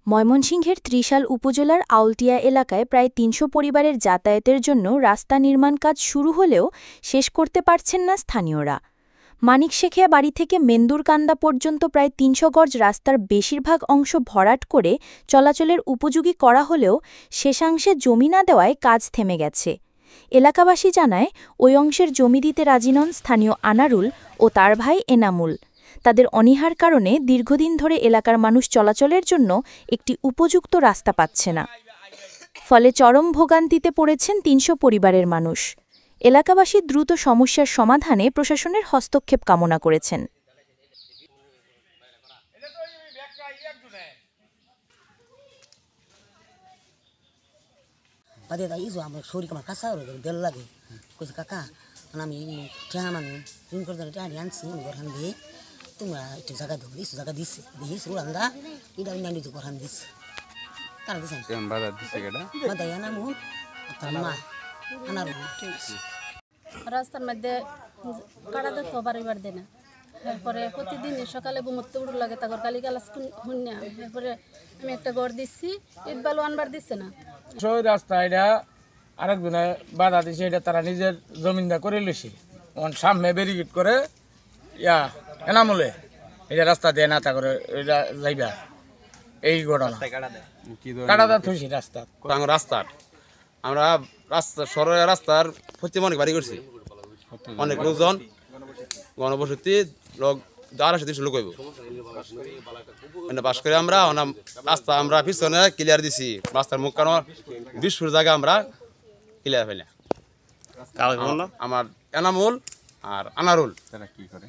ময়মনসিংহের ত্রিশাল উপজেলার আউলটিয়া এলাকায় প্রায় ৩০০ পরিবারের যাতায়াতের জন্য রাস্তা নির্মাণ কাজ শুরু হলেও শেষ করতে পারছেন না স্থানীয়রা। মানিকশেখিয়া বাড়ি থেকে মেন্দুরকান্দা পর্যন্ত প্রায় ৩০০ গজ রাস্তার বেশিরভাগ অংশ ভরাট করে চলাচলের উপযোগী করা হলেও শেষাংশে জমি না দেওয়ায় কাজ থেমে গেছে। এলাকাবাসী জানায় ওই অংশের জমি দিতে রাজি নন স্থানীয় আনারুল ও তার ভাই এনামুল। তাদের অনীহার কারণে দীর্ঘদিন ধরে এলাকার মানুষ চলাচলের জন্য একটি উপযুক্ত রাস্তা পাচ্ছে না। ফলে চরম ভোগান্তিতে পড়েছেন ৩০০ পরিবারের মানুষ। এলাকাবাসী দ্রুত সমস্যার সমাধানে প্রশাসনের হস্তক্ষেপ কামনা করেছেন। তোমরা একটু জায়গা দেবো কিছু জায়গা দিচ্ছে দেখি শুরু আমরা এটা অন্যান্য গরহান দিচ্ছে কারা দিচ্ছেন বাদাই আনামুন তার মা আনার রাস্তার মধ্যে কাটা দেখো বাড়িবার দেয় না। এরপরে প্রতিদিন সকালে ঘুমোতে উড়ু লাগে তারপর কালি গালাস শুন। এরপরে আমি একটা ঘর দিচ্ছি ঈদ বালু আনবার দিচ্ছে না। ওই রাস্তা এটা আরেকজনে বাধা দিছে, এটা তারা নিজের জমিনদা করে লইছে। সামনে ব্যারিকেড করে এনামলে এটা রাস্তা দেয় না, তা করে এটা যাইবা এই ঘটনা কাটাদা থইছি রাস্তা রাস্তার আমরা রাস্তা সরকারি রাস্তার প্রতি অনেক বাড়ি করছি, অনেক লোকজন গণবসতি লোক 250-300 লোক হইব বাস করে আমরা রাস্তা আমরা পিছনে ক্লিয়ার দিছি। রাস্তার মুখ কারণ 20 ফুট জায়গা আমরা ক্লিয়ার পাইলাম। আমার এনামুল আর আনারুল তারা কি করে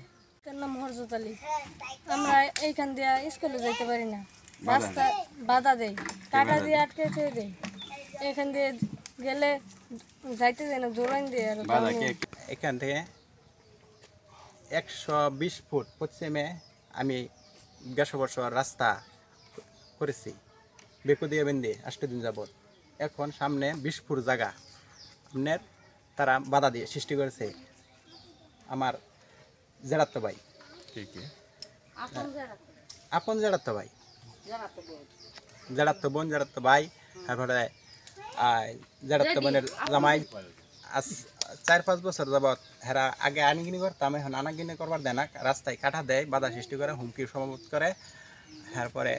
আমরা এইখান দিয়ে স্কুলে যাইতে পারি না, রাস্তা বাধা দেয়, কাটা দিয়ে আটকে দেয়। এখান দিয়ে গেলে যাইতে যায় না, জোরান দিয়ে। এখান থেকে 120 ফুট পশ্চিমে আমি 150 বছর রাস্তা করেছি বেকু দিয়ে বেঁধে 8 দিন যাবত। এখন সামনে 20 ফুট জায়গা আপনার তারা বাধা দিয়ে সৃষ্টি করেছে। আমার জেরাত্ত ভাই আপন জেরাত্ত ভাই জেরাত্ত বোন জেরাত্ত ভাই, তারপরে জেরাত্ত বোনের জামাই 4-5 বছর যাবৎ হেরা আগে আনাগিনি করতাম, এখন আনাগিনি করবার দেয় না, রাস্তায় কাটা দেয়, বাধা সৃষ্টি করে, হুমকির সমাবোধ করে। তারপরে